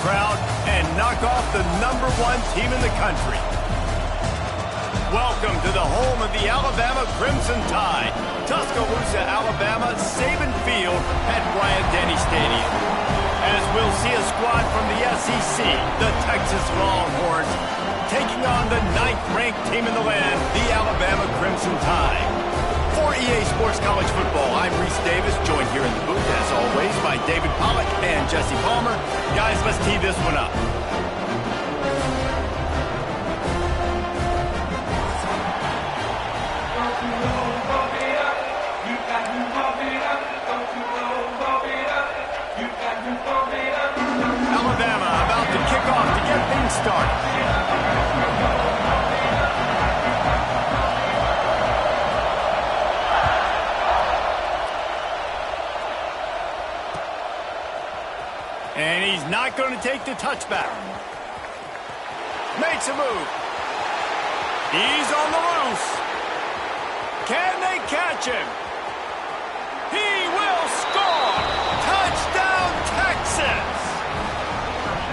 crowd and knock off the #1 team in the country. Welcome to the home of the Alabama Crimson Tide, Tuscaloosa, Alabama, Saban Field at Bryant-Denny Stadium. As we'll see a squad from the SEC, the Texas Longhorns, taking on the 9th-ranked team in the land, the Alabama Crimson Tide. For EA Sports College Football, I'm Reese Davis, joined here in the booth, as always, by David Pollack and Jesse Palmer. Guys, let's tee this one up. Alabama about to kick off to get things started. And he's not going to take the touchback. Makes a move. He's on the loose. Can they catch him? He will score! Touchdown, Texas!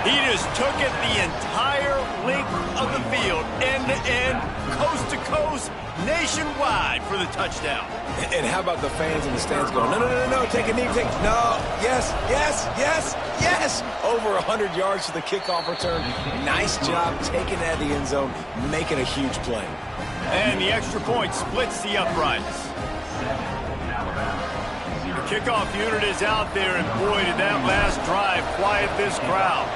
He just took it the entire length of the field, end-to-end, coast-to-coast, nationwide for the touchdown. And how about the fans in the stands going, no, take a knee, no, yes. Over 100 yards to the kickoff return. Nice job taking it out of the end zone, making a huge play. And the extra point splits the uprights. The kickoff unit is out there, and boy, did that last drive quiet this crowd.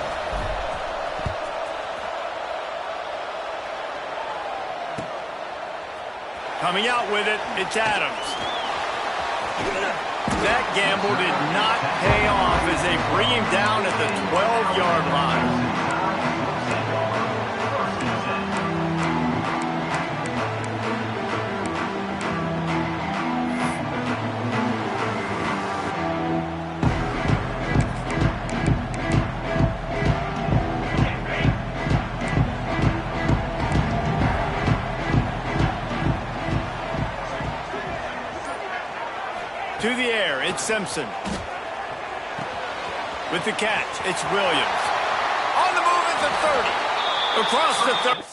Coming out with it, it's Adams. That gamble did not pay off as they bring him down at the 12-yard line. To the air, it's Simpson. With the catch, it's Williams. On the move at the 30. Across the 30.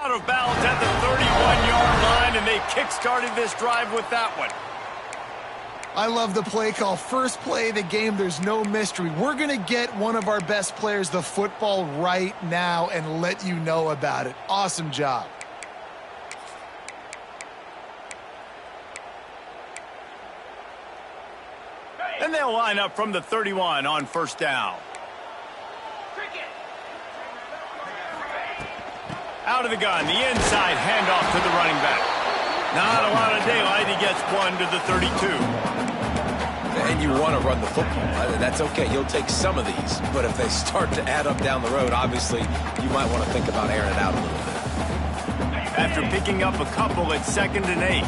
Out of bounds at the 31-yard line, and they kick-started this drive with that one. I love the play call. First play of the game, there's no mystery. We're going to get one of our best players the football right now and let you know about it. Awesome job. And they'll line up from the 31 on first down. Out of the gun, the inside handoff to the running back. Not a lot of daylight. He gets one to the 32. And you want to run the football. That's okay. You'll take some of these. But if they start to add up down the road, obviously, you might want to think about airing it out a little bit. After picking up a couple, it's 2nd and 8.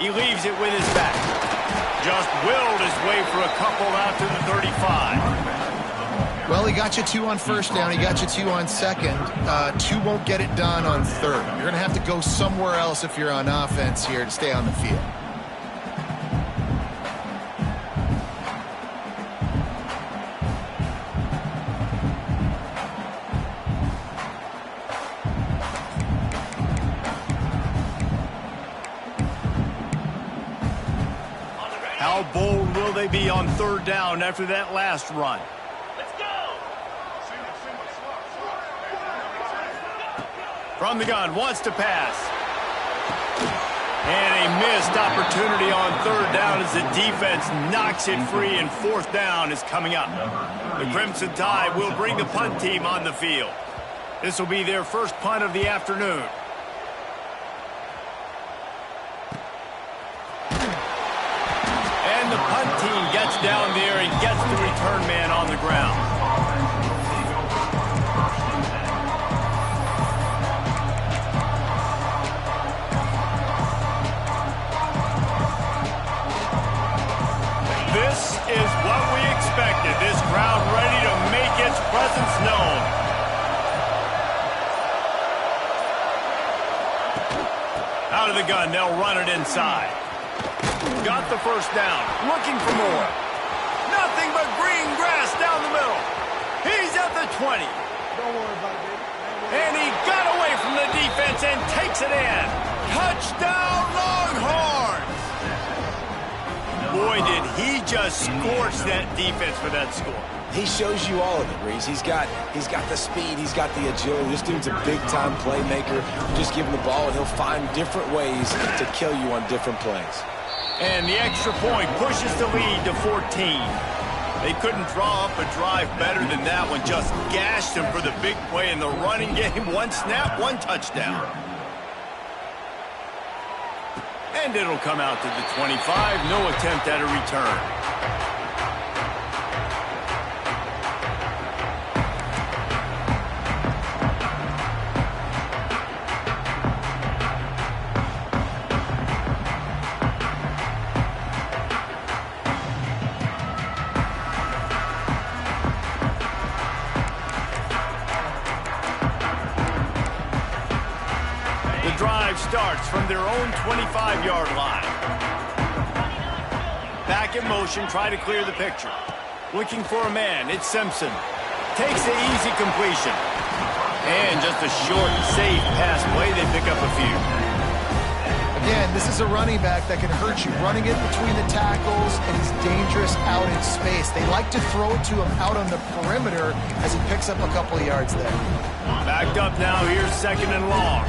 He leaves it with his back. Just willed his way for a couple out to the 35. Well, he got you 2 on first down. He got you 2 on second. 2 won't get it done on third. You're going to have to go somewhere else if you're on offense here to stay on the field. How bold will they be on third down after that last run? Let's go! From the gun, wants to pass. And a missed opportunity on third down as the defense knocks it free, and fourth down is coming up. The Crimson Tide will bring the punt team on the field. This will be their first punt of the afternoon. gets down there and gets the return man on the ground. This is what we expected. This crowd ready to make its presence known. Out of the gun, they'll run it inside. Got the first down, looking for more. Nothing but green grass down the middle. He's at the 20. Don't worry about it, baby. And he got away from the defense and takes it in. Touchdown, Longhorns! Boy, did he just scorch that defense for that score. He shows you all of it, Reese. He's got the speed, he's got the agility. This dude's a big-time playmaker. Just give him the ball, and he'll find different ways to kill you on different plays. And the extra point pushes the lead to 14. They couldn't draw up a drive better than that one. Just gashed him for the big play in the running game. One snap, one touchdown. And it'll come out to the 25. No attempt at a return. Starts from their own 25-yard line. Back in motion, try to clear the picture. Looking for a man, it's Simpson. Takes the easy completion. And just a short, safe pass play, they pick up a few. Again, this is a running back that can hurt you. Running it between the tackles, and he's dangerous out in space. They like to throw it to him out on the perimeter as he picks up a couple of yards there. Backed up now, here's second and long.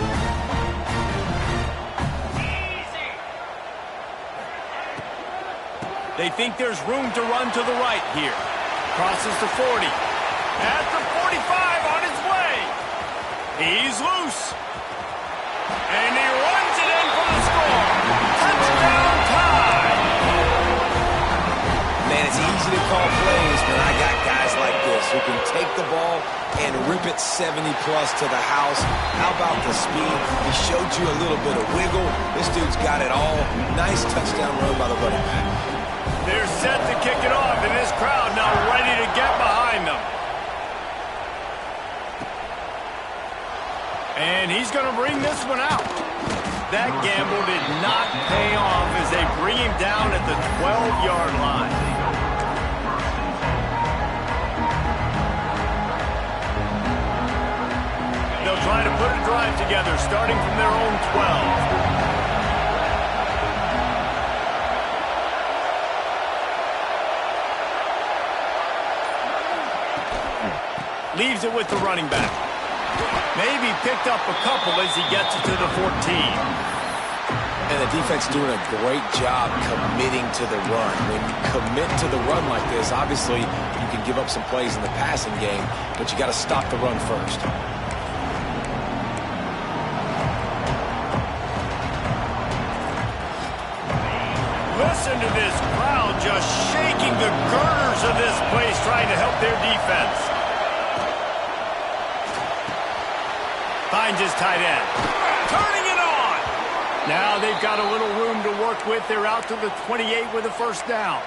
They think there's room to run to the right here. Crosses the 40. At the 45 on his way. He's loose. And he runs it in for the score. Touchdown tie. Man, it's easy to call plays when I got guys like this who can take the ball and rip it 70-plus to the house. How about the speed? He showed you a little bit of wiggle. This dude's got it all. Nice touchdown run by the running back. They're set to kick it off, and this crowd now ready to get behind them. And he's going to bring this one out. That gamble did not pay off as they bring him down at the 12-yard line. They'll try to put a drive together, starting from their own 12. Leaves it with the running back. Maybe picked up a couple as he gets it to the 14. And the defense doing a great job committing to the run. When you commit to the run like this, obviously you can give up some plays in the passing game, but you got to stop the run first. Listen to this crowd just shaking the girders of this place, trying to help their defense. Finds his tight end. Turning it on. Now they've got a little room to work with. They're out to the 28 with a first down.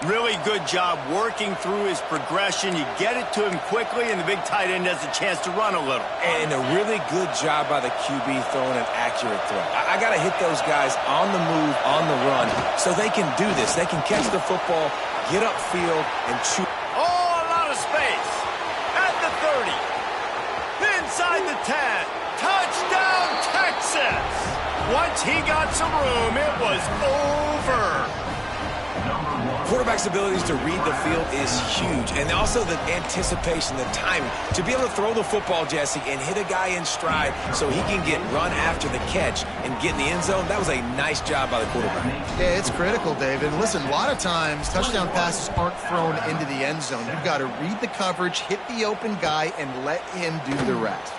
Really good job working through his progression. You get it to him quickly, and the big tight end has a chance to run a little. And a really good job by the QB throwing an accurate throw. I got to hit those guys on the move, on the run, so they can do this. They can catch the football, get upfield, and shoot. Oh, a lot of space. At the 30. Inside the 10. Touchdown, Texas. Once he got some room, it was over. Quarterback's abilities to read the field is huge, and also the anticipation, the timing. To be able to throw the football, Jesse, and hit a guy in stride so he can get run after the catch and get in the end zone, that was a nice job by the quarterback. Yeah, it's critical, David. Listen, a lot of times touchdown passes aren't thrown into the end zone. You've got to read the coverage, hit the open guy, and let him do the rest.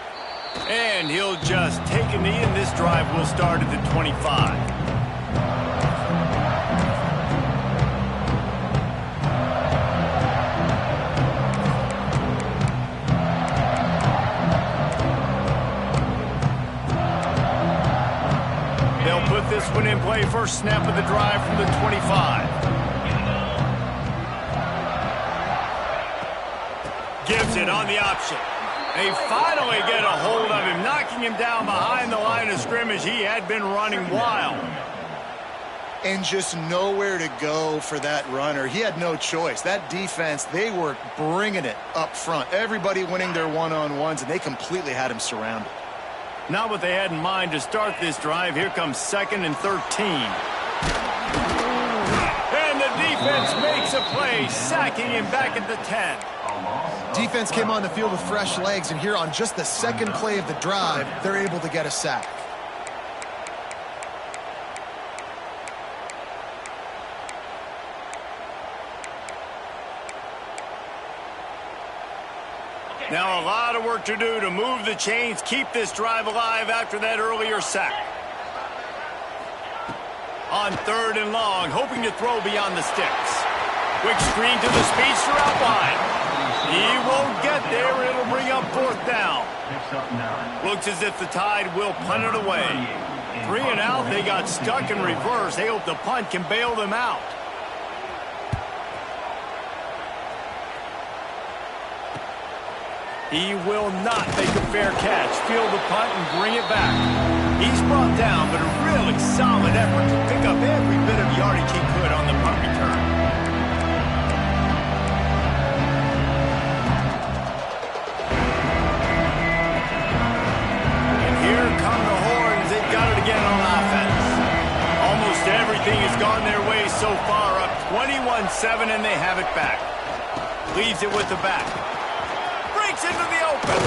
And he'll just take a knee, and this drive will start at the 25. this one in play. First snap of the drive from the 25. Gives it on the option. They finally get a hold of him, knocking him down behind the line of scrimmage. He had been running wild. And just nowhere to go for that runner. He had no choice. That defense, they were bringing it up front. Everybody winning their one-on-ones, and they completely had him surrounded. Not what they had in mind to start this drive. Here comes 2nd and 13. And the defense makes a play, sacking him back at the 10. Defense came on the field with fresh legs, and here on just the second play of the drive, they're able to get a sack. Now a lot of work to do to move the chains, keep this drive alive after that earlier sack. On 3rd and long, hoping to throw beyond the sticks. Quick screen to the speedster out wide. He won't get there. It'll bring up 4th down. Looks as if the Tide will punt it away. 3 and out. They got stuck in reverse. They hope the punt can bail them out. He will not make a fair catch. Field the punt and bring it back. He's brought down, but a really solid effort to pick up every bit of yardage he could on the punt return. And here come the Horns. They've got it again on offense. Almost everything has gone their way so far, up 21-7, and they have it back. Leaves it with the back. Into the open.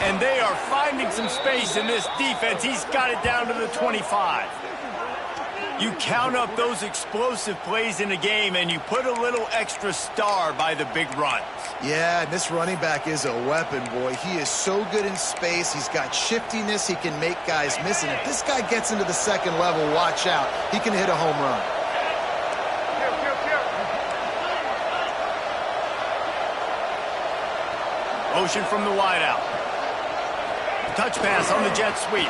And they are finding some space in this defense. He's got it down to the 25. You count up those explosive plays in a game, and you put a little extra star by the big runs. Yeah, and this running back is a weapon, boy. He is so good in space. He's got shiftiness. He can make guys miss. And if this guy gets into the second level, watch out. He can hit a home run. Motion from the wideout. Touch pass on the jet sweep.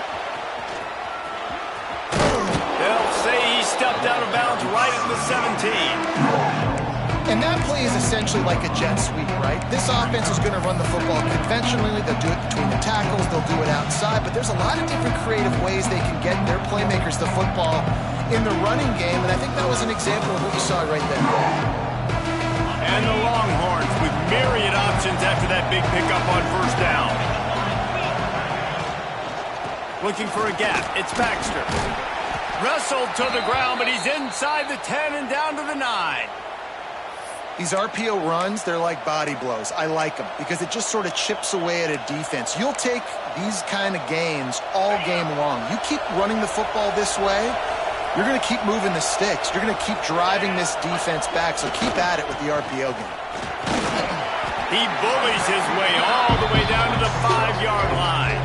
They'll say he stepped out of bounds right at the 17. And that play is essentially like a jet sweep, right? This offense is going to run the football conventionally. They'll do it between the tackles. They'll do it outside. But there's a lot of different creative ways they can get their playmakers the football in the running game. And I think that was an example of what you saw right there. And the Longhorns with myriad options after that big pickup on 1st down. Looking for a gap. It's Baxter. Wrestled to the ground, but he's inside the 10 and down to the 9. These RPO runs, they're like body blows. I like them because it just sort of chips away at a defense. You'll take these kind of gains all game long. You keep running the football this way, you're going to keep moving the sticks. You're going to keep driving this defense back, so keep at it with the RPO game. He bullies his way all the way down to the 5-yard line.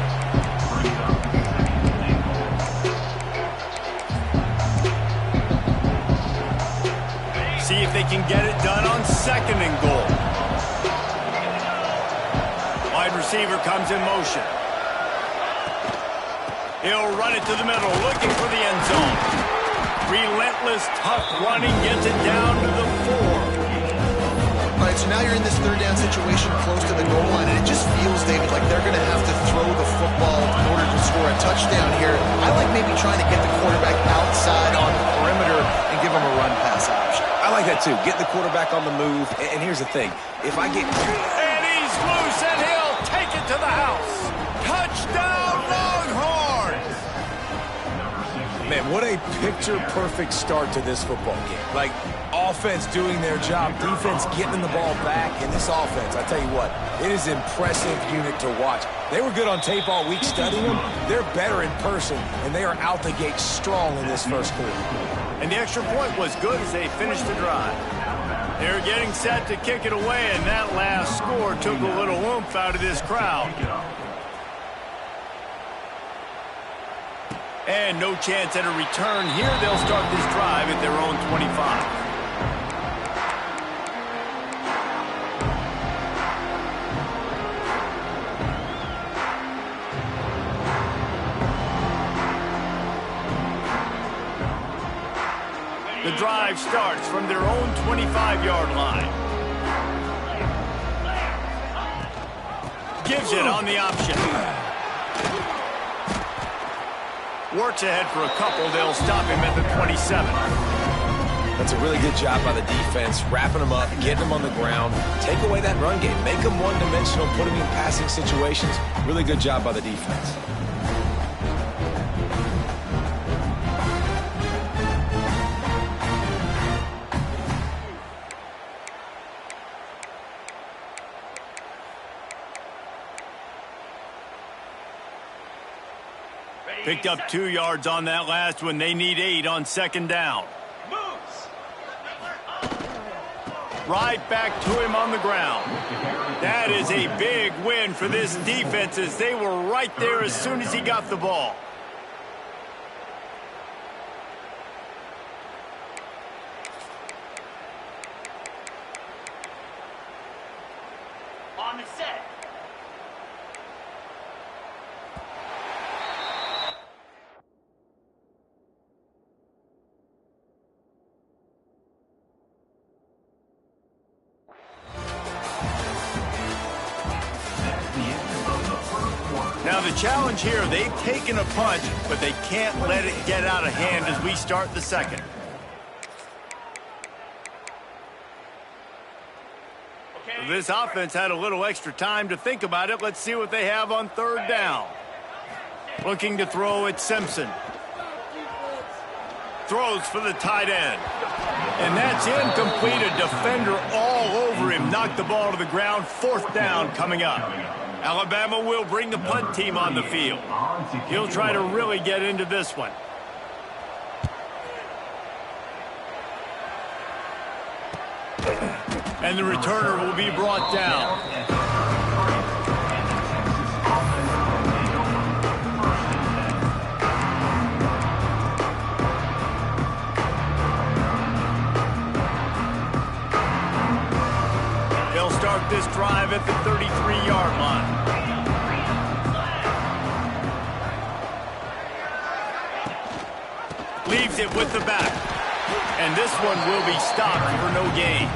See if they can get it done on 2nd and goal. Wide receiver comes in motion. He'll run it to the middle, looking for the end zone. Relentless, tough running, gets it down to the 4. All right, so now you're in this 3rd down situation close to the goal line, and it just feels, David, like they're going to have to throw the football in order to score a touchdown here. I like maybe trying to get the quarterback outside on the perimeter and give him a run-pass option. I like that, too. Get the quarterback on the move. And here's the thing. If I get... And he's loose, and he'll take it to the house. Touchdown, Longhorns! Man, what a picture-perfect start to this football game. Like, offense doing their job, defense getting the ball back, and this offense, I tell you what, it is an impressive unit to watch. They were good on tape all week studying them. They're better in person, and they are out the gate strong in this first quarter. And the extra point was good as they finished the drive. They're getting set to kick it away, and that last score took a little oomph out of this crowd. And no chance at a return here. They'll start this drive at their own 25. The drive starts from their own 25-yard line. Gives it on the option. Works ahead for a couple. They'll stop him at the 27. That's a really good job by the defense, wrapping them up, getting them on the ground, take away that run game, make them one-dimensional, put them in passing situations. Really good job by the defense. Picked up 2 yards on that last one. They need 8 on second down. Right back to him on the ground. That is a big win for this defense as they were right there as soon as he got the ball. On the set. Now the challenge here, they've taken a punch, but they can't let it get out of hand as we start the second. This offense had a little extra time to think about it. Let's see what they have on third down. Looking to throw at Simpson. Throws for the tight end. And that's incomplete. A defender all over him. Knocked the ball to the ground. Fourth down coming up. Alabama will bring the punt team on the field. He'll try to really get into this one. And the returner will be brought down. They'll start this drive at the 33-yard line. Leaves it with the back. And this one will be stopped for no gain.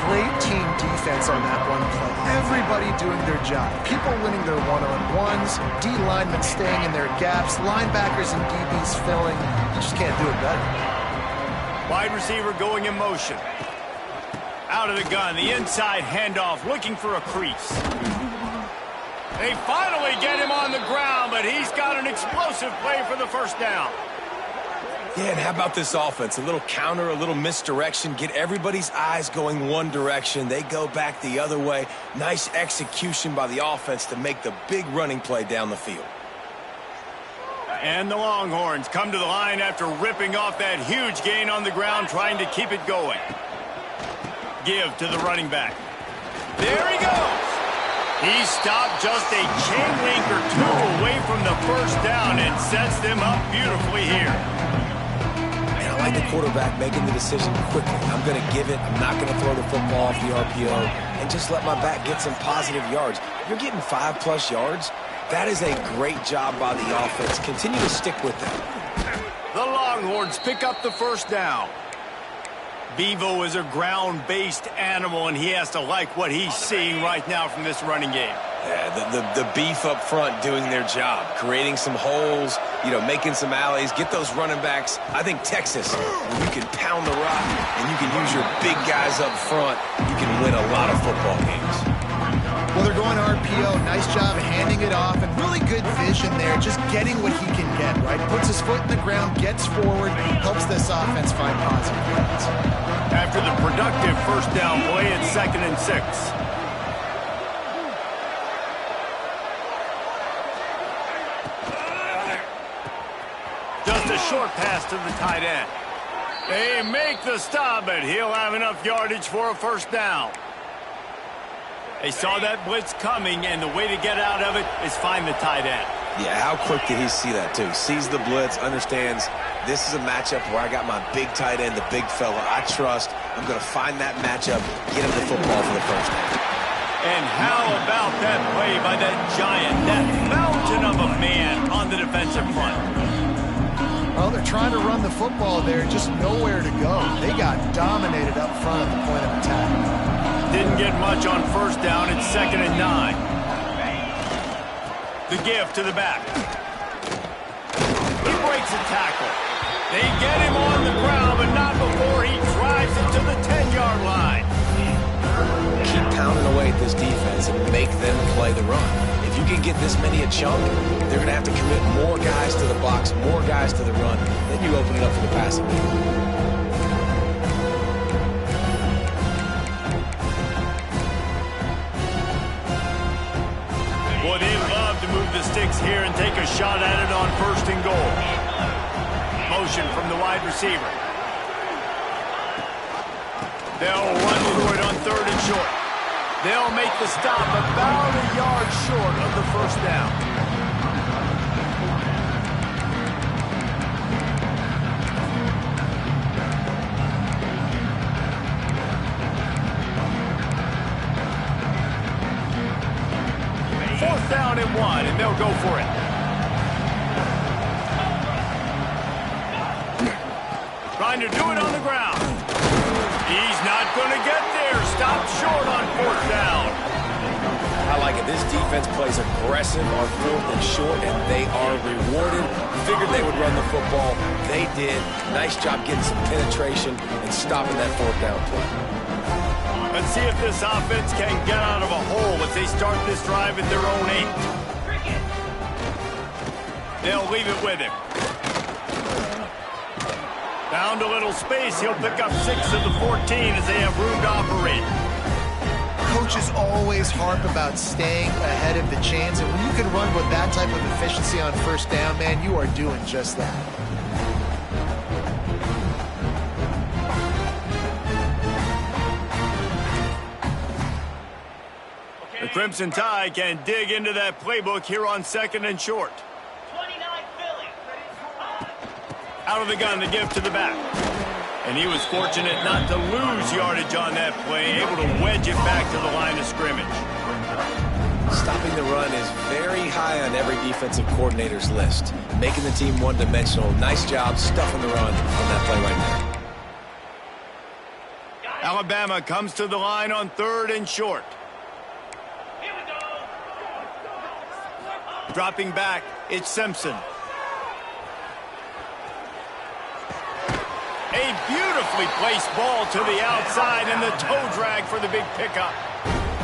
Great team defense on that one play. Everybody doing their job. People winning their one-on-ones, D linemen staying in their gaps, linebackers and DBs filling. You just can't do it better. Wide receiver going in motion. Out of the gun, the inside handoff, looking for a crease. They finally get him on the ground, but he's got an explosive play for the first down. Yeah, and how about this offense? A little counter, a little misdirection, get everybody's eyes going one direction. They go back the other way. Nice execution by the offense to make the big running play down the field. And the Longhorns come to the line after ripping off that huge gain on the ground, trying to keep it going. Give to the running back. There he goes. He stopped just a chain link or two away from the first down and sets them up beautifully here. I like the quarterback making the decision quickly. I'm going to give it. I'm not going to throw the football off the RPO and just let my back get some positive yards. You're getting 5+ yards. That is a great job by the offense. Continue to stick with them. The Longhorns pick up the first down. Bevo is a ground-based animal, and he has to like what he's seeing right now from this running game. Yeah, the beef up front doing their job, creating some holes, making some alleys, get those running backs. I think Texas, when you can pound the rock and you can use your big guys up front, you can win a lot of football games. Well, they're going RPO. Nice job handing it off, and really good vision there, just getting what he can get, right? Puts his foot in the ground, gets forward, helps this offense find positive yards. After the productive first down play, it's 2nd and 6. Just a short pass to the tight end. They make the stop, but he'll have enough yardage for a first down. They saw that blitz coming, and the way to get out of it is find the tight end. Yeah, how quick did he see that, too? Sees the blitz, understands this is a matchup where I got my big tight end, the big fella I trust. I'm going to find that matchup, get him the football for the first down. And how about that play by that giant, that mountain of a man on the defensive front? Well, they're trying to run the football there, just nowhere to go. They got dominated up front at the point of attack. Didn't get much on first down. It's 2nd and 9. The give to the back. He breaks a tackle. They get him on the ground, but not before he drives it to the 10-yard line. Keep pounding away at this defense and make them play the run. If you can get this many a chunk, they're going to have to commit more guys to the box, more guys to the run. Then you open it up for the passing game. Boy, they love to move the sticks here and take a shot at it on 1st and goal. Motion from the wide receiver. They'll run through it on 3rd and short. They'll make the stop about a yard short of the first down. Fourth down and 1, and they'll go for it. Trying to do it on the ground. He's not going to get there. Stopped short on 4th down. I like it. This defense plays aggressive on 4th and short, and they are rewarded. Figured they would run the football. They did. Nice job getting some penetration and stopping that 4th down play. Let's see if this offense can get out of a hole as they start this drive at their own 8. They'll leave it with him. Found a little space. He'll pick up 6 of the 14 as they have room to operate. Coaches always harp about staying ahead of the chains, and when you can run with that type of efficiency on 1st down, man, you are doing just that. The Crimson Tide can dig into that playbook here on 2nd and short. Out of the gun to give to the back. And he was fortunate not to lose yardage on that play, able to wedge it back to the line of scrimmage. Stopping the run is very high on every defensive coordinator's list. Making the team one-dimensional. Nice job stuffing the run on that play right there. Alabama comes to the line on 3rd and short. Dropping back, it's Simpson. A beautifully placed ball to the outside and the toe drag for the big pickup.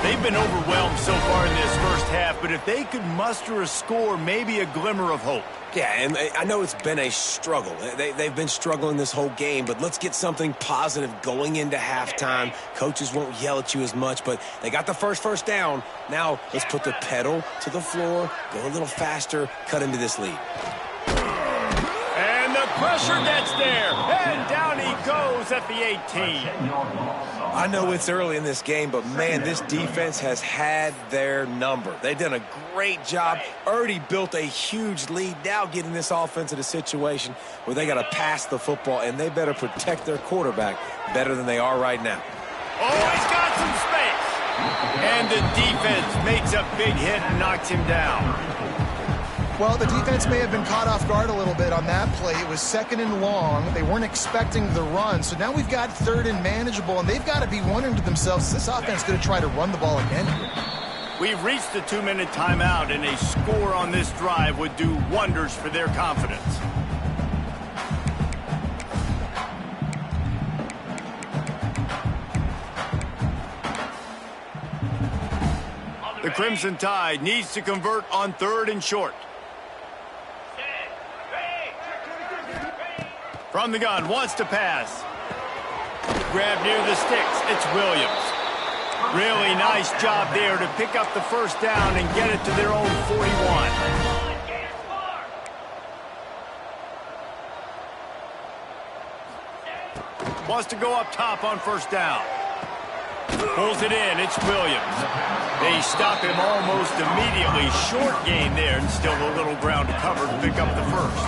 They've been overwhelmed so far in this first half, but if they could muster a score, maybe a glimmer of hope. Yeah, and I know it's been a struggle. They've been struggling this whole game, but let's get something positive going into halftime. Coaches won't yell at you as much, but they got the first down. Now let's put the pedal to the floor, go a little faster, cut into this lead. And the pressure gets there, and down he goes at the 18. I know it's early in this game, but man, this defense has had their number. They've done a great job, already built a huge lead, now getting this offense in a situation where they got to pass the football, and they better protect their quarterback better than they are right now. Oh, he's got some space. And the defense makes a big hit and knocks him down. Well, the defense may have been caught off guard a little bit on that play. It was 2nd and long. They weren't expecting the run. So now we've got 3rd and manageable, and they've got to be wondering to themselves, is this offense going to try to run the ball again here? We've reached the 2-minute timeout, and a score on this drive would do wonders for their confidence. The Crimson Tide needs to convert on 3rd and short. From the gun, wants to pass. Grab near the sticks, it's Williams. Really nice job there to pick up the first down and get it to their own 41. Wants to go up top on first down. Pulls it in, it's Williams. They stop him almost immediately. Short gain there, and still a little ground to cover to pick up the first.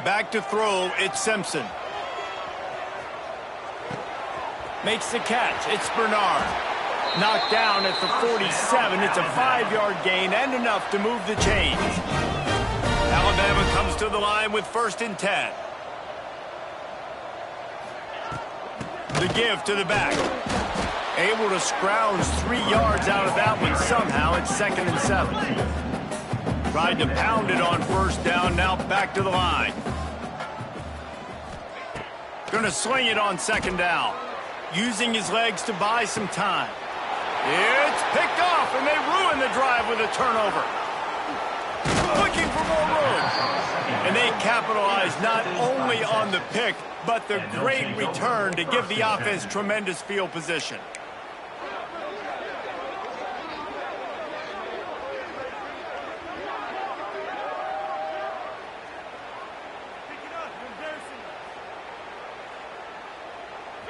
Back to throw, it's Simpson. Makes the catch, it's Bernard. Knocked down at the 47. It's a 5-yard gain and enough to move the chains. Alabama comes to the line with 1st and 10. The give to the back. Able to scrounge 3 yards out of that one somehow. It's 2nd and 7. Tried to pound it on 1st down. Now back to the line. Going to sling it on 2nd down. Using his legs to buy some time. It's picked off, and they ruin the drive with a turnover. Looking for more room. And they capitalize not only on the pick, but the great return to give the offense tremendous field position.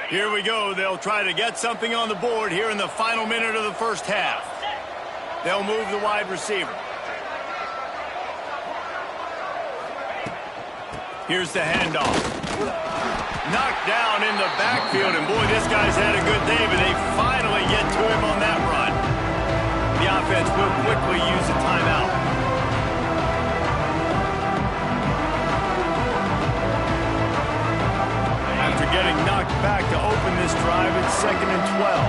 Here we go. They'll try to get something on the board here in the final minute of the 1st half. They'll move the wide receiver. Here's the handoff. Knocked down in the backfield, and boy, this guy's had a good day, but they finally get to him on that run. The offense will quickly use a timeout. After getting knocked back to open this drive, it's 2nd and 12.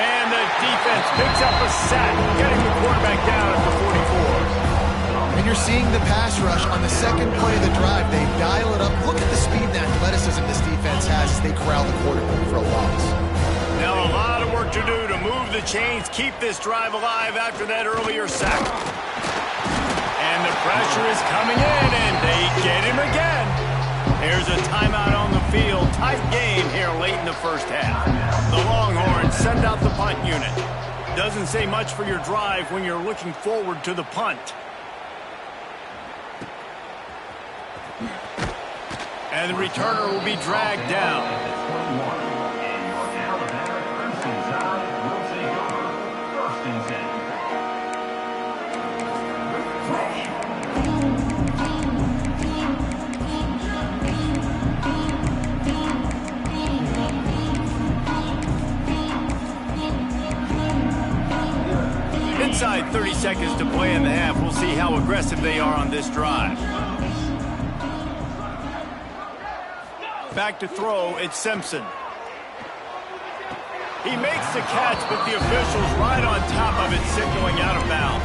And the defense picks up a sack, getting the quarterback down at the 44. And you're seeing the pass rush on the 2nd play of the drive. They dial it up. Look at the speed and athleticism this defense has as they corral the quarterback for a loss. Now a lot of work to do to move the chains, keep this drive alive after that earlier sack. And the pressure is coming in, and they get him again. There's a timeout on the field. Tight game here late in the 1st half. The Longhorns send out the punt unit. Doesn't say much for your drive when you're looking forward to the punt. And the returner will be dragged down. Inside 30 seconds to play in the half. We'll see how aggressive they are on this drive. Back to throw, it's Simpson. He makes the catch, but the official's right on top of it, signaling out of bounds.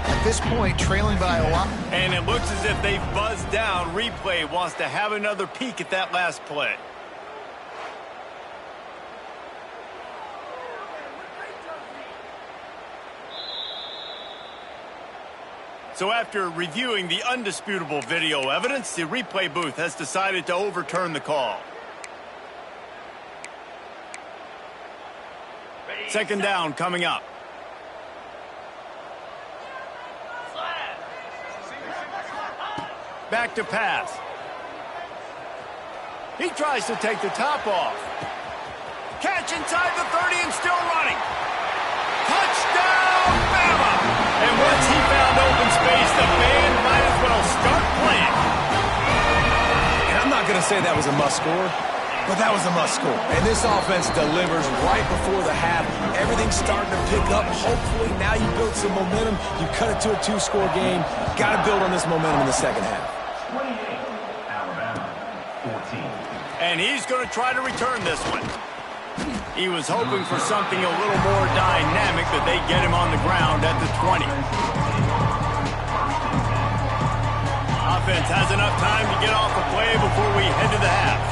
At this point, trailing by a lot. And it looks as if they've buzzed down. Replay wants to have another peek at that last play. So after reviewing the undisputable video evidence, the replay booth has decided to overturn the call. 2nd down coming up. Back to pass. He tries to take the top off. Catch inside the 30 and still running. Touchdown, Bama! And once he found open space, the band might as well start playing. And I'm not going to say that was a must score, but that was a must score. And this offense delivers right before the half. Everything's starting to pick up. Hopefully now you build some momentum. You cut it to a 2-score game. Got to build on this momentum in the 2nd half. 28, Alabama, 14. And he's going to try to return this one. He was hoping for something a little more dynamic, but they get him on the ground at the 20. Offense has enough time to get off the play before we head to the half.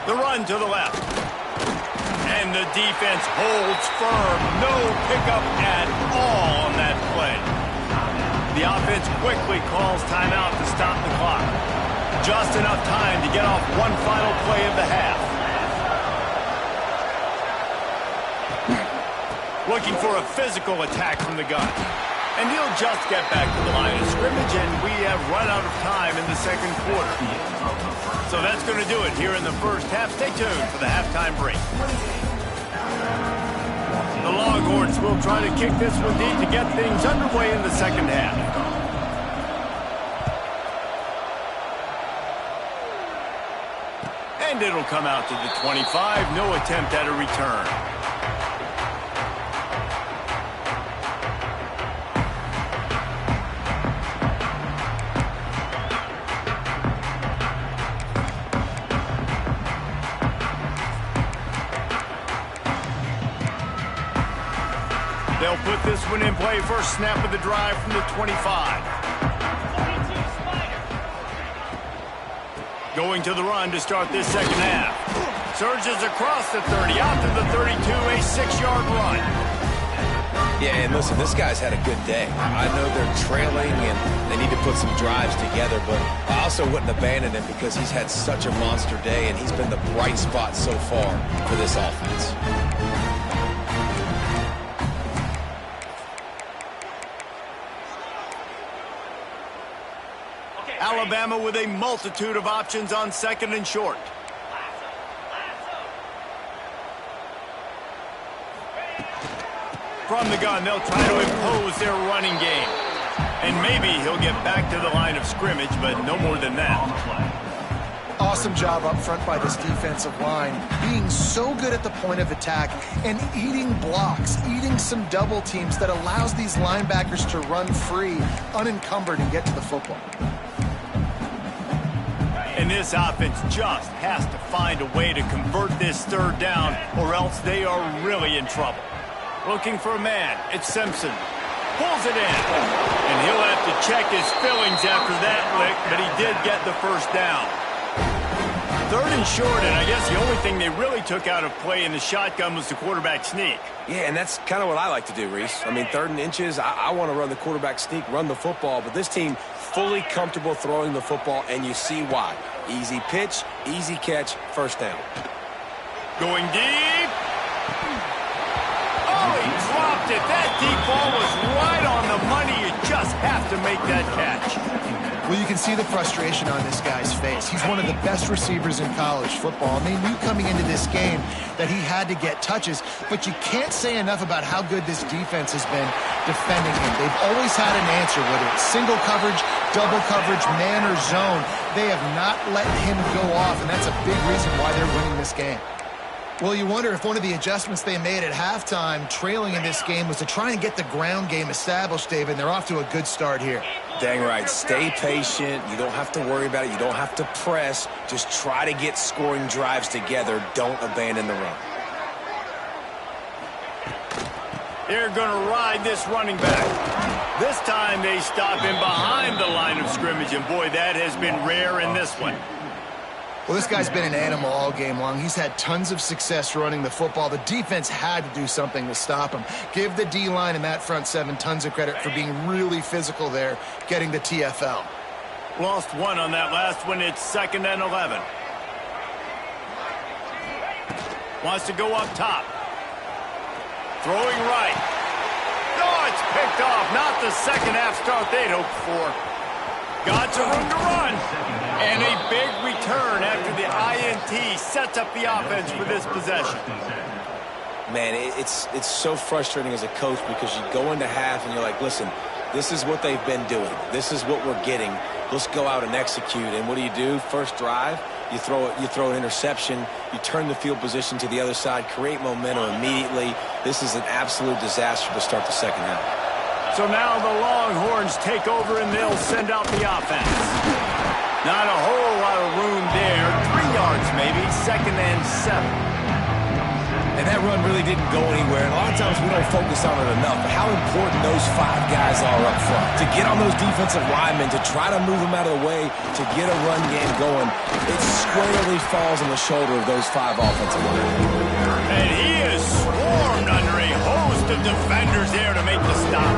The run to the left. And the defense holds firm. No pickup at all on that play. The offense quickly calls timeout to stop the clock. Just enough time to get off one final play of the half. Looking for a physical attack from the gun. And he'll just get back to the line of scrimmage, and we have run out of time in the 2nd quarter. So that's going to do it here in the 1st half. Stay tuned for the halftime break. The Longhorns will try to kick this one deep to get things underway in the 2nd half. And it'll come out to the 25. No attempt at a return. They'll put this one in play. First snap of the drive from the 25. Going to the run to start this second half. Surges across the 30, out to the 32, a 6-yard run. Yeah, and listen, this guy's had a good day. I know they're trailing and they need to put some drives together, but I also wouldn't abandon him because he's had such a monster day and he's been the bright spot so far for this offense. Alabama with a multitude of options on second and short. From the gun, they'll try to impose their running game. And maybe he'll get back to the line of scrimmage, but no more than that. Awesome job up front by this defensive line, being so good at the point of attack and eating blocks, eating some double teams that allows these linebackers to run free, unencumbered, and get to the football. And this offense just has to find a way to convert this third down, or else they are really in trouble. Looking for a man. It's Simpson. Pulls it in. And he'll have to check his fillings after that lick, but he did get the first down. Third and short, and I guess the only thing they really took out of play in the shotgun was the quarterback sneak. Yeah, and that's kind of what I like to do, Reese. I mean, 3rd and inches, I want to run the quarterback sneak, run the football, but this team fully comfortable throwing the football, and you see why. Easy pitch, easy catch, first down. Going deep. Oh, he dropped it. That deep ball was right on the money. You just have to make that catch. Well, you can see the frustration on this guy's face. He's one of the best receivers in college football, and they knew coming into this game that he had to get touches, but you can't say enough about how good this defense has been defending him. They've always had an answer, whether it's single coverage, double coverage, man or zone. They have not let him go off, and that's a big reason why they're winning this game. Well, you wonder if one of the adjustments they made at halftime, trailing in this game, was to try and get the ground game established, David, and they're off to a good start here. Dang right. Stay patient. You don't have to worry about it. You don't have to press. Just try to get scoring drives together. Don't abandon the run. They're going to ride this running back. This time they stop him behind the line of scrimmage, and boy, that has been rare in this one. Well, this guy's been an animal all game long. He's had tons of success running the football. The defense had to do something to stop him. Give the D-line and that front seven tons of credit for being really physical there, getting the TFL. Lost one on that last one. It's 2nd and 11. Wants to go up top. Throwing right. Oh, it's picked off. Not the second half start they'd hoped for. Got some room to run. And a big return after the INT sets up the offense for this possession. Man, it's so frustrating as a coach because you go into half and you're like, listen, this is what they've been doing. This is what we're getting. Let's go out and execute. And what do? First drive, you throw an interception, you turn the field position to the other side, create momentum immediately. This is an absolute disaster to start the second half. So now the Longhorns take over and they'll send out the offense. Not a whole lot of room there. 3 yards maybe. 2nd and 7. And that run really didn't go anywhere. And a lot of times we don't focus on it enough. But how important those 5 guys are up front. To get on those defensive linemen, to try to move them out of the way, to get a run game going, it squarely falls on the shoulder of those 5 offensive linemen. And he is swarmed under a host of defenders there to make the stop.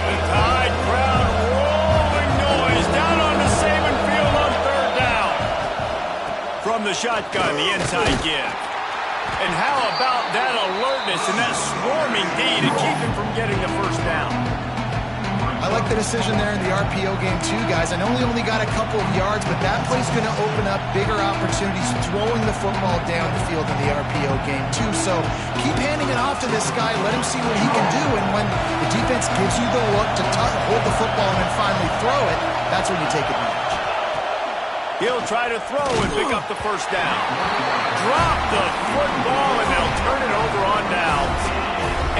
The Tide crowd rolling noise down onto Saban Field on 3rd down. From the shotgun, the inside give. And how about that alertness and that swarming D to keep him from getting the first down? I like the decision there in the RPO game too, guys. I know he only got a couple of yards, but that play's going to open up bigger opportunities throwing the football down the field in the RPO game too. So keep handing it off to this guy. Let him see what he can do. And when the defense defense gives you the look to hold the football and then finally throw it, that's when you take advantage. He'll try to throw and pick up the first down. Drop the football, and they'll turn it over on downs.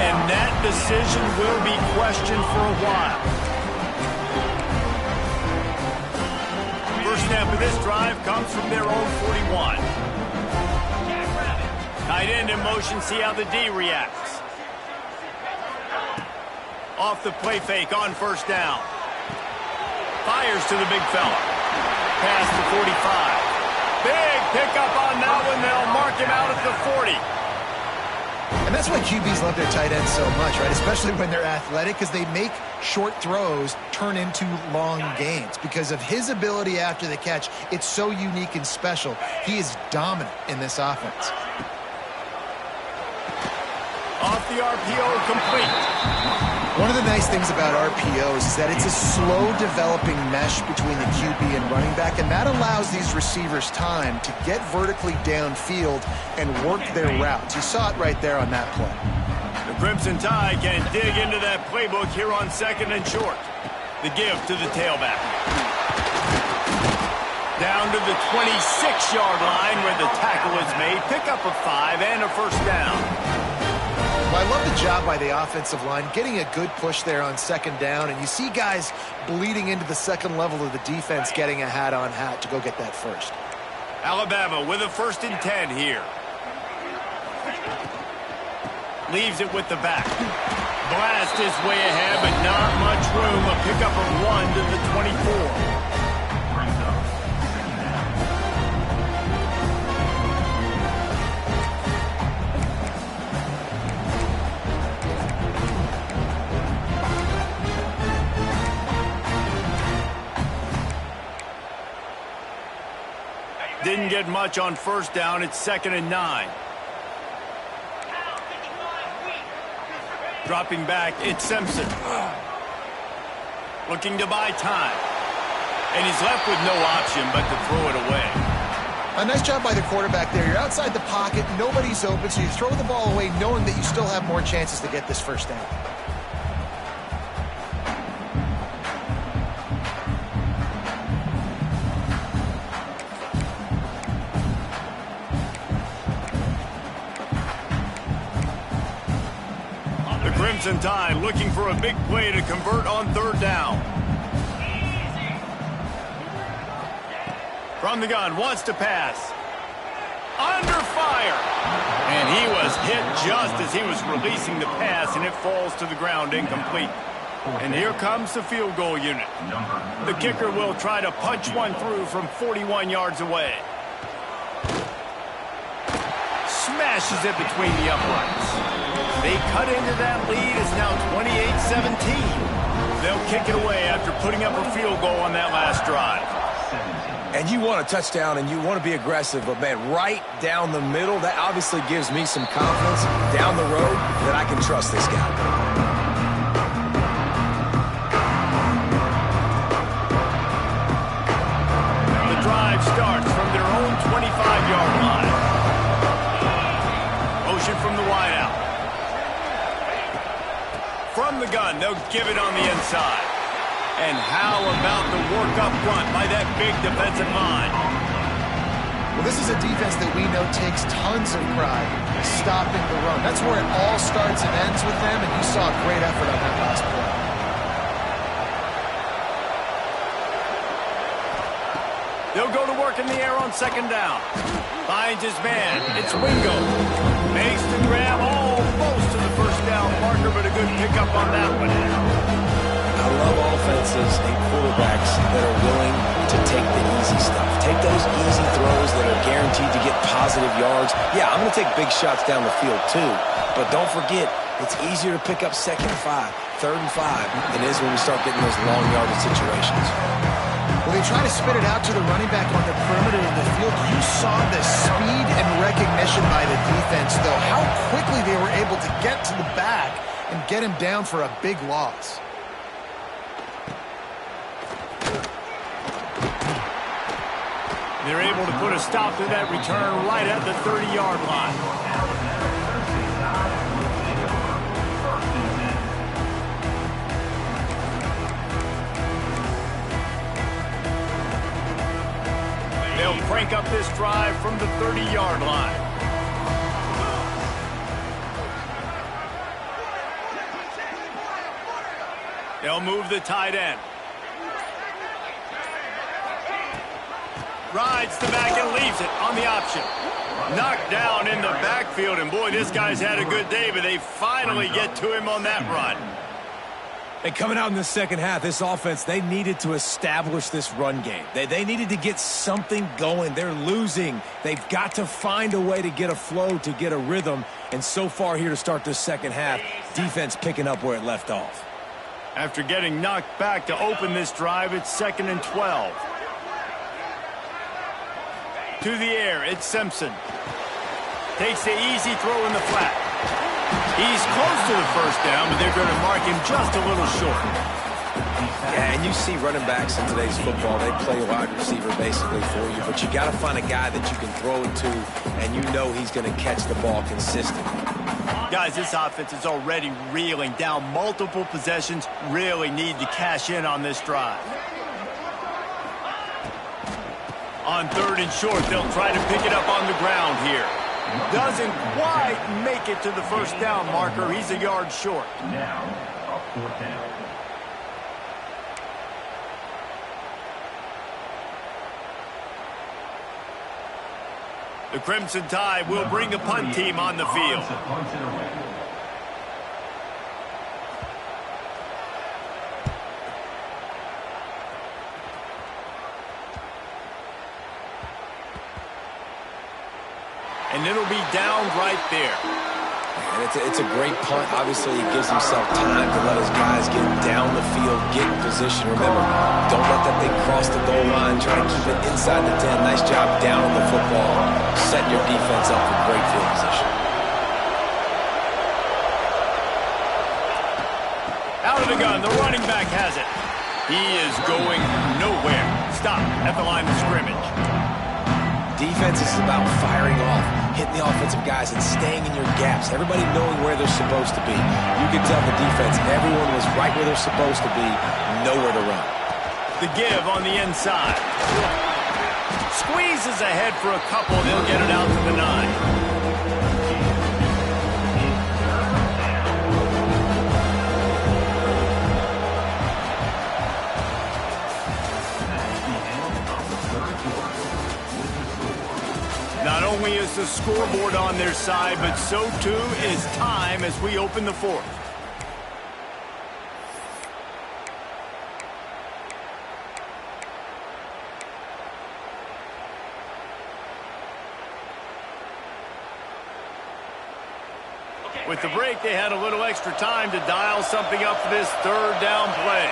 And that decision will be questioned for a while. First snap of this drive comes from their own 41. Tight end in motion, see how the D reacts. Off the play fake on first down. Fires to the big fella. Pass to 45. Big pickup on that one. They'll mark him out at the 40. And that's why QBs love their tight ends so much, right? Especially when they're athletic, because they make short throws turn into long gains. Because of his ability after the catch, it's so unique and special. He is dominant in this offense. Off the RPO, complete. One of the nice things about RPOs is that it's a slow-developing mesh between the QB and running back, and that allows these receivers time to get vertically downfield and work their routes. You saw it right there on that play. The Crimson Tide can dig into that playbook here on second and short. The give to the tailback. Down to the 26-yard line where the tackle is made. Pick up a 5 and a first down. Well, I love the job by the offensive line, getting a good push there on second down, and you see guys bleeding into the second level of the defense getting a hat-on-hat to go get that first. Alabama with a 1st and 10 here. Leaves it with the back. Blast his way ahead, but not much room. A pickup of 1 to the 24. Didn't get much on first down. It's 2nd and 9. Dropping back, it's Simpson. Looking to buy time. And he's left with no option but to throw it away. A nice job by the quarterback there. You're outside the pocket, nobody's open, so you throw the ball away knowing that you still have more chances to get this first down. Crimson Tide looking for a big play to convert on 3rd down. From the gun, wants to pass. Under fire. And he was hit just as he was releasing the pass, and it falls to the ground incomplete. And here comes the field goal unit. The kicker will try to punch one through from 41 yards away. Smashes it between the uprights. They cut into that lead. It's now 28-17. They'll kick it away after putting up a field goal on that last drive. And you want a touchdown and you want to be aggressive, but man, right down the middle, that obviously gives me some confidence down the road that I can trust this guy. The drive starts from their own 25-yard line. Motion from the wideout. From the gun, they'll give it on the inside. And how about the work up front by that big defensive line? Well, this is a defense that we know takes tons of pride stopping the run. That's where it all starts and ends with them, and you saw a great effort on that last play. They'll go to work in the air on 2nd down. Finds his man. It's Wingo. Makes the grab almost to the first down marker, but a good pickup on that one. I love offenses and quarterbacks that are willing to take the easy stuff. Take those easy throws that are guaranteed to get positive yards. Yeah, I'm going to take big shots down the field too, but don't forget, it's easier to pick up 2nd and 5, 3rd and 5 than it is when we start getting those long yardage situations. Well, they try to spit it out to the running back on the perimeter of the field. You saw the speed and recognition by the defense, though, how quickly they were able to get to the back and get him down for a big loss. They're able to put a stop to that return right at the 30-yard line. pick up this drive from the 30-yard line. They'll move the tight end. Rides the back and leaves it on the option. Knocked down in the backfield, and boy, this guy's had a good day, but they finally get to him on that run. And coming out in the second half, this offense, they needed to establish this run game. They needed to get something going. They're losing. They've got to find a way to get a flow, to get a rhythm. And so far here to start this second half, defense picking up where it left off. After getting knocked back to open this drive, it's 2nd and 12. To the air, it's Simpson. Takes the easy throw in the flat. He's close to the first down, but they're going to mark him just a little short. Yeah, and you see running backs in today's football, they play wide receiver basically for you, but you got to find a guy that you can throw it to, and you know he's going to catch the ball consistently. Guys, this offense is already reeling down multiple possessions, really need to cash in on this drive. On 3rd and short, they'll try to pick it up on the ground here. Doesn't quite make it to the first down marker. He's a yard short. Now, a 4th down. The Crimson Tide will bring the punt team on the field. And it'll be down right there. And it's a great punt. Obviously, he gives himself time to let his guys get down the field, get in position. Remember, don't let that thing cross the goal line. Try to keep it inside the 10. Nice job down on the football, setting your defense up for great field position. Out of the gun, the running back has it. He is going nowhere. Stop at the line of scrimmage. Defense is about firing off, hitting the offensive guys, and staying in your gaps. Everybody knowing where they're supposed to be. You can tell the defense, everyone was right where they're supposed to be, nowhere to run. The give on the inside. Squeezes ahead for a couple. They'll get it out to the 9. Not only is the scoreboard on their side, but so too is time as we open the 4th. With the break, they had a little extra time to dial something up for this 3rd down play.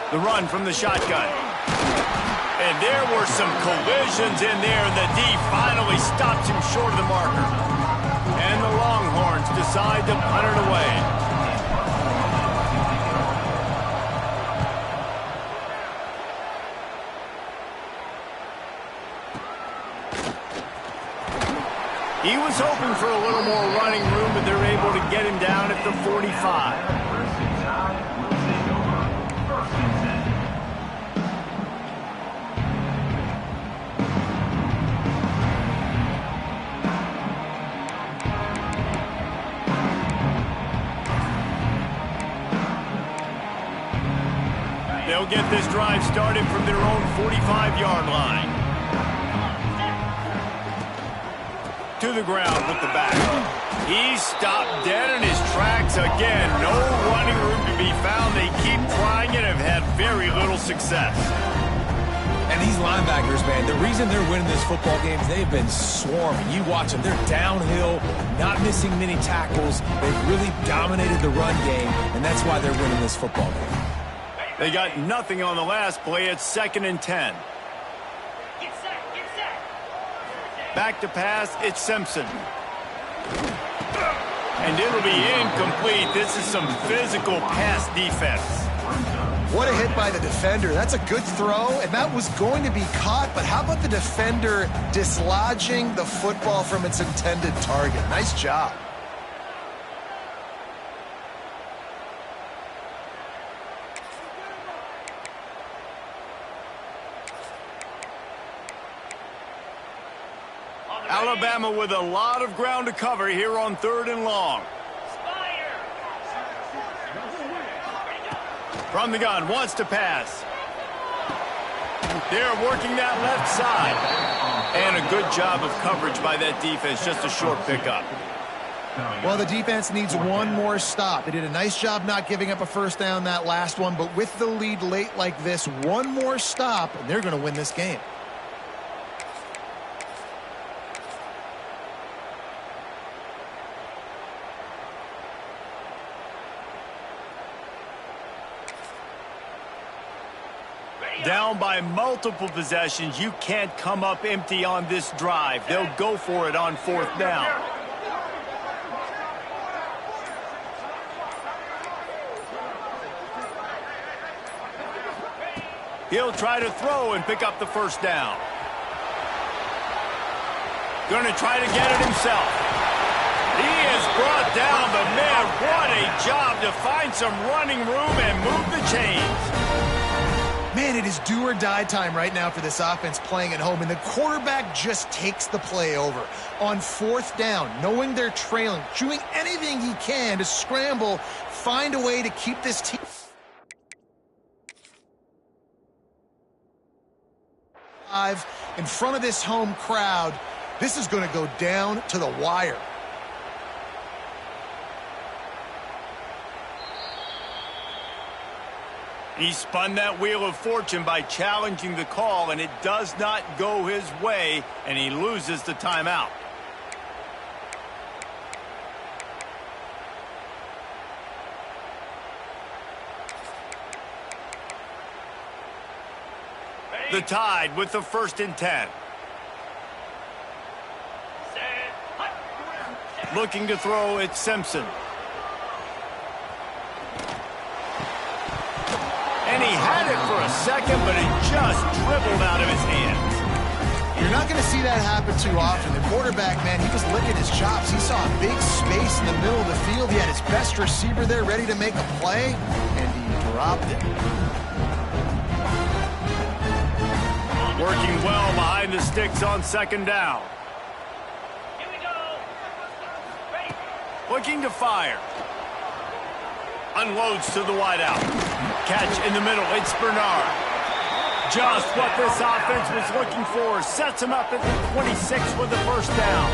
The run from the shotgun. And there were some collisions in there, and the D finally stops him short of the marker. And the Longhorns decide to punt it away. He was hoping for a little more running room, but they're able to get him down at the 45. They'll get this drive started from their own 45-yard line. To the ground with the back. He's stopped dead in his tracks again. No running room to be found. They keep trying it and have had very little success. And these linebackers, man, the reason they're winning this football game is they've been swarming. You watch them. They're downhill, not missing many tackles. They've really dominated the run game, and that's why they're winning this football game. They got nothing on the last play. It's 2nd and 10. Back to pass, it's Simpson. And it'll be incomplete. This is some physical pass defense. What a hit by the defender. That's a good throw, and that was going to be caught, but how about the defender dislodging the football from its intended target? Nice job. Alabama with a lot of ground to cover here on 3rd and long. From the gun, wants to pass. They're working that left side. And a good job of coverage by that defense, just a short pickup. Well, the defense needs one more stop. They did a nice job not giving up a first down that last one, but with the lead late like this, one more stop, and they're going to win this game. Down by multiple possessions, you can't come up empty on this drive. They'll go for it on 4th down. He'll try to throw and pick up the first down. Going to try to get it himself. He is brought down, but man, what a job to find some running room and move the chains. Man, it is do or die time right now for this offense playing at home, and the quarterback just takes the play over. On 4th down, knowing they're trailing, doing anything he can to scramble, find a way to keep this team alive in front of this home crowd. This is going to go down to the wire. He spun that wheel of fortune by challenging the call, and it does not go his way, and he loses the timeout. The Tide with the 1st and 10. Looking to throw, it's Simpson. And he had it for a second, but it just dribbled out of his hands. You're not going to see that happen too often. The quarterback, man, he was licking his chops. He saw a big space in the middle of the field. He had his best receiver there ready to make a play, and he dropped it. Working well behind the sticks on 2nd down. Here we go. Looking to fire. Unloads to the wideout. Catch in the middle. It's Bernard. Just what this offense was looking for. Sets him up at the 26 with the first down.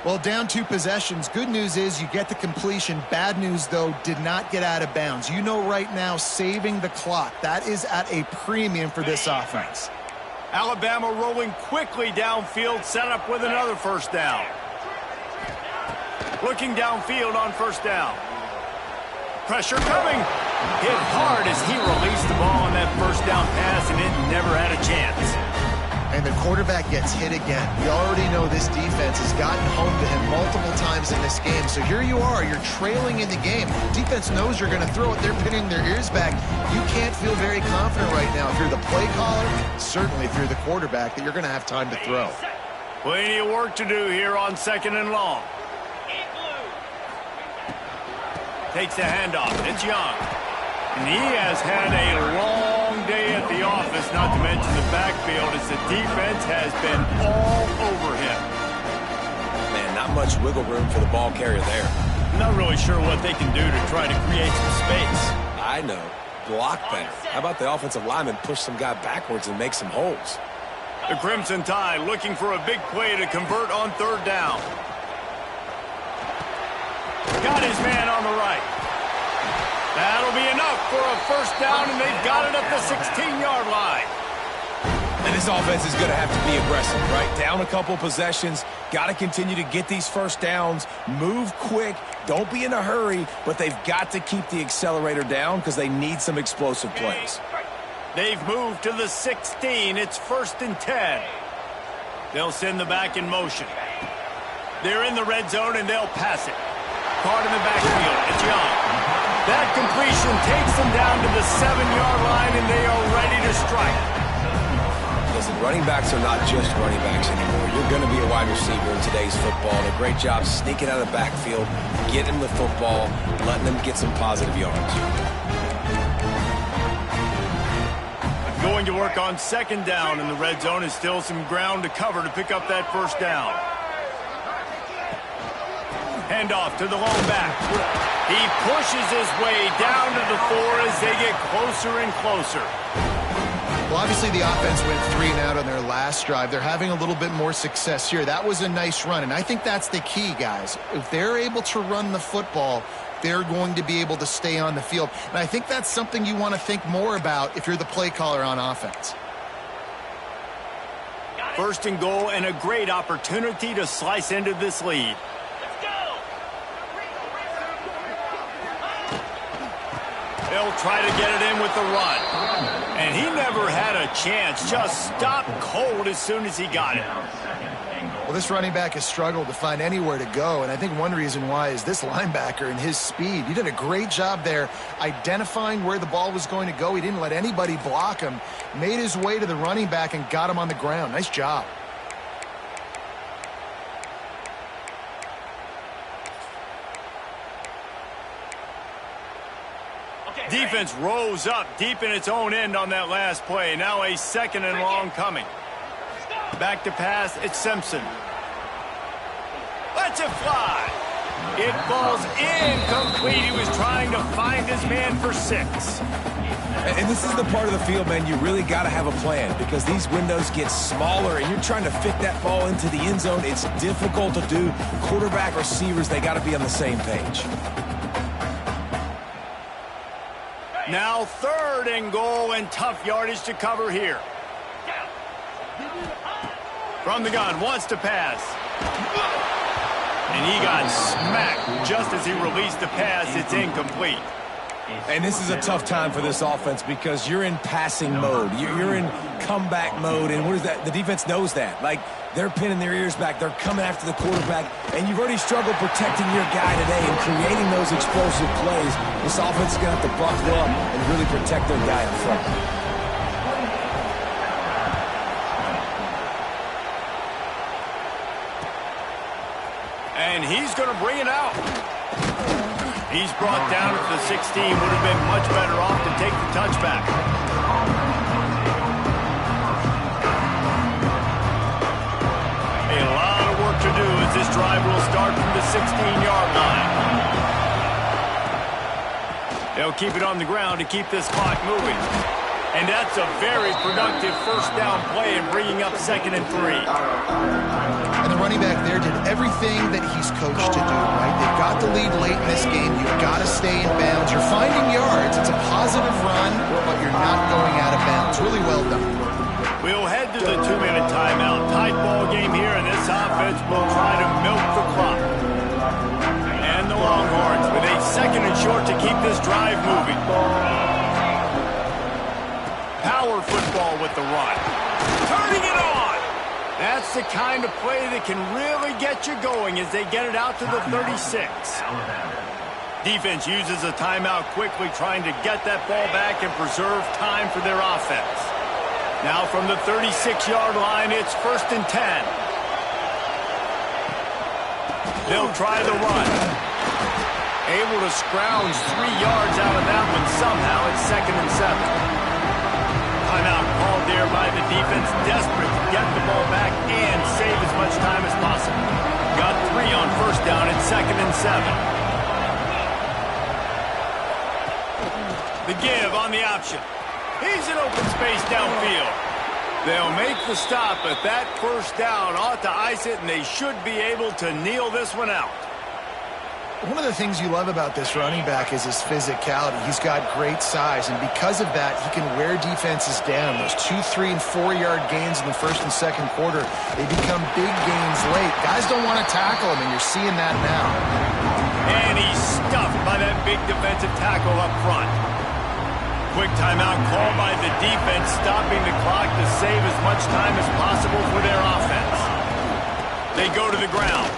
Well, down 2 possessions. Good news is you get the completion. Bad news, though, did not get out of bounds. You know right now, saving the clock. That is at a premium for this offense. Alabama rolling quickly downfield, set up with another first down. Looking downfield on 1st down. Pressure coming. Hit hard as he released the ball on that first down pass, and it never had a chance. And the quarterback gets hit again. We already know this defense has gotten home to him multiple times in this game. So here you are. You're trailing in the game. Defense knows you're going to throw it. They're pinning their ears back. You can't feel very confident right now. If you're the play caller, certainly if you're the quarterback, that you're going to have time to throw. Plenty of work to do here on 2nd and long. Takes the handoff. It's Young. And he has had a long day at the office, not to mention the backfield, as the defense has been all over him. Man, not much wiggle room for the ball carrier there. I'm not really sure what they can do to try to create some space. I know. Block better. How about the offensive lineman push some guy backwards and make some holes? The Crimson Tide looking for a big play to convert on 3rd down. Got his man on the right. That'll be enough for a first down, and they've got it at the 16-yard line. And this offense is going to have to be aggressive, right? Down a couple possessions, got to continue to get these first downs, move quick, don't be in a hurry, but they've got to keep the accelerator down because they need some explosive plays. They've moved to the 16. It's 1st and 10. They'll send the back in motion. They're in the red zone, and they'll pass it. Caught in the backfield. It's Young. That completion takes them down to the 7-yard line, and they are ready to strike. Listen, running backs are not just running backs anymore. You're going to be a wide receiver in today's football. And a great job sneaking out of the backfield, getting the football, letting them get some positive yards. Going to work on second down in the red zone is still some ground to cover to pick up that first down. Handoff to the lone back. He pushes his way down to the 4 as they get closer and closer. Well, obviously the offense went 3 and out on their last drive. They're having a little bit more success here. That was a nice run, and I think that's the key, guys. If they're able to run the football, they're going to be able to stay on the field. And I think that's something you want to think more about if you're the play caller on offense. First and goal, and a great opportunity to slice into this lead. They'll try to get it in with the run. And he never had a chance. Just stopped cold as soon as he got it. Well, this running back has struggled to find anywhere to go, and I think one reason why is this linebacker and his speed. He did a great job there identifying where the ball was going to go. He didn't let anybody block him. Made his way to the running back and got him on the ground. Nice job. Defense rose up deep in its own end on that last play. Now a second and long coming. Back to pass, it's Simpson. Lets it fly. It falls incomplete. He was trying to find his man for 6. And this is the part of the field, man, you really got to have a plan because these windows get smaller and you're trying to fit that ball into the end zone. It's difficult to do. Quarterback, receivers, they got to be on the same page. Now 3rd and goal and tough yardage to cover here. From the gun, wants to pass. And he got smacked just as he released the pass. It's incomplete. And this is a tough time for this offense because you're in passing mode. You're in comeback mode. And what is that? The defense knows that. Like, they're pinning their ears back. They're coming after the quarterback. And you've already struggled protecting your guy today and creating those explosive plays. This offense is going to have to buckle up and really protect their guy in front. And he's going to bring it out. He's brought down at the 16. Would have been much better off to take the touchback. A lot of work to do as this drive will start from the 16-yard line. They'll keep it on the ground to keep this clock moving. And that's a very productive first down play in bringing up 2nd and 3. And the running back there did everything that he's coached to do, right? They've got the lead late in this game. You've got to stay in bounds. You're finding yards. It's a positive run, but you're not going out of bounds. Really well done. We'll head to the 2-minute timeout. Tight ball game here, and this offense will try to milk the clock. And the Longhorns with a 2nd and short to keep this drive moving. Power football with the run. Turning it on. That's the kind of play that can really get you going as they get it out to the 36. Defense uses a timeout quickly, trying to get that ball back and preserve time for their offense. Now from the 36-yard line, it's 1st and 10. They'll try the run. Able to scrounge 3 yards out of that one somehow. It's 2nd and 7. Timeout called there by the defense, desperate to get the ball back and save as much time as possible. Got 3 on first down at 2nd and 7. The give on the option. He's in open space downfield. They'll make the stop, but that first down ought to ice it, and they should be able to kneel this one out. One of the things you love about this running back is his physicality. He's got great size, and because of that, he can wear defenses down. Those 2, 3, and 4-yard gains in the first and second quarter, they become big gains late. Guys don't want to tackle him, and you're seeing that now. And he's stuffed by that big defensive tackle up front. Quick timeout called by the defense, stopping the clock to save as much time as possible for their offense. They go to the ground.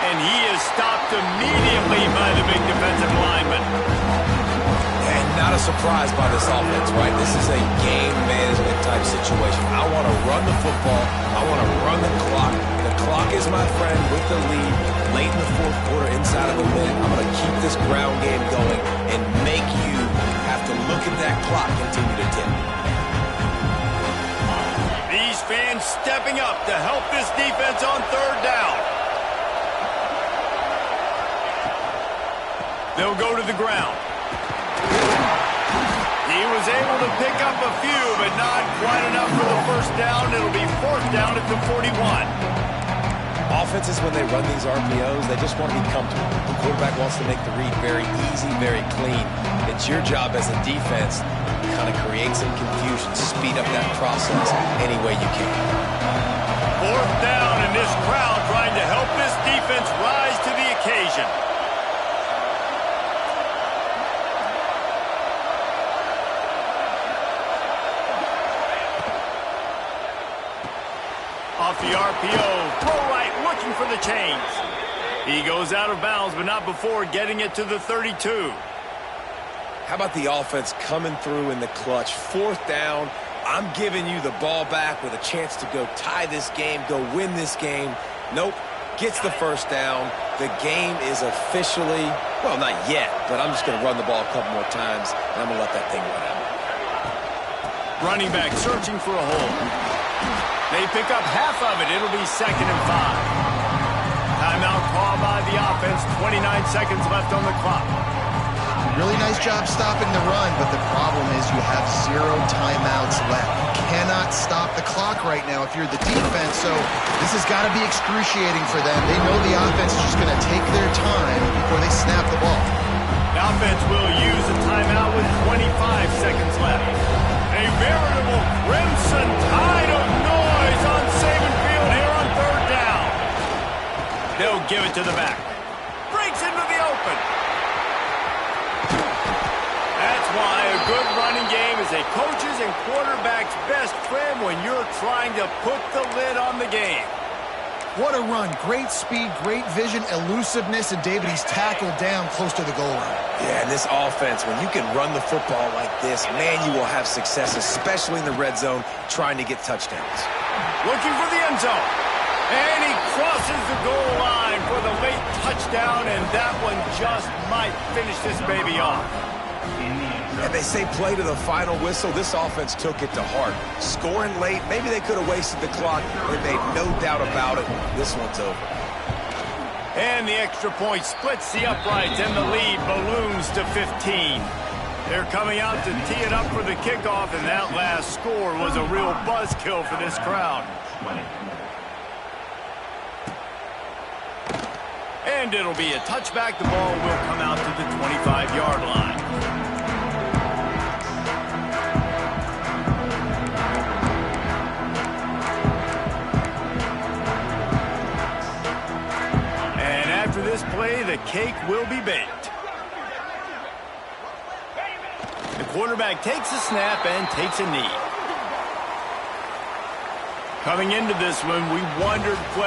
And he is stopped immediately by the big defensive lineman. And not a surprise by this offense, right? This is a game management type situation. I want to run the football. I want to run the clock. The clock is my friend with the lead late in the 4th quarter, inside of a minute. I'm going to keep this ground game going and make you have to look at that clock continue to tick. Chiefs fans stepping up to help this defense on third down. They'll go to the ground. He was able to pick up a few, but not quite enough for the first down. It'll be fourth down at the 41. Offenses, when they run these RPOs, they just want to be comfortable. The quarterback wants to make the read very easy, very clean. It's your job as a defense to kind of create some confusion, speed up that process any way you can. Fourth down, and this crowd trying to help this defense rise to the occasion. Off the RPO, throw right, looking for the chains. He goes out of bounds, but not before getting it to the 32. How about the offense coming through in the clutch? Fourth down, I'm giving you the ball back with a chance to go tie this game, go win this game. Nope, gets the first down. The game is officially, well, not yet, but I'm just going to run the ball a couple more times, and I'm going to let that thing run out. Running back searching for a hole. They pick up half of it. It'll be 2nd and 5. Timeout called by the offense. 29 seconds left on the clock. Really nice job stopping the run, but the problem is you have 0 timeouts left. You cannot stop the clock right now if you're the defense, so this has got to be excruciating for them. They know the offense is just going to take their time before they snap the ball. The offense will use a timeout with 25 seconds left. A veritable crimson tide of noise on Saban Field here on third down. They'll give it to the back. Breaks into the open. That's why a good running game is a coach's and quarterback's best friend when you're trying to put the lid on the game. What a run. Great speed, great vision, elusiveness, and David, he's tackled down close to the goal line. Yeah, and this offense, when you can run the football like this, man, you will have success, especially in the red zone, trying to get touchdowns. Looking for the end zone. And he crosses the goal line for the late touchdown, and that one just might finish this baby off. And they say play to the final whistle. This offense took it to heart. Scoring late, maybe they could have wasted the clock. They made no doubt about it. This one's over. And the extra point splits the uprights, and the lead balloons to 15. They're coming out to tee it up for the kickoff, and that last score was a real buzzkill for this crowd. And it'll be a touchback. The ball will come out to the 25-yard line. And after this play, the cake will be baked. The quarterback takes a snap and takes a knee. Coming into this one, we wondered whether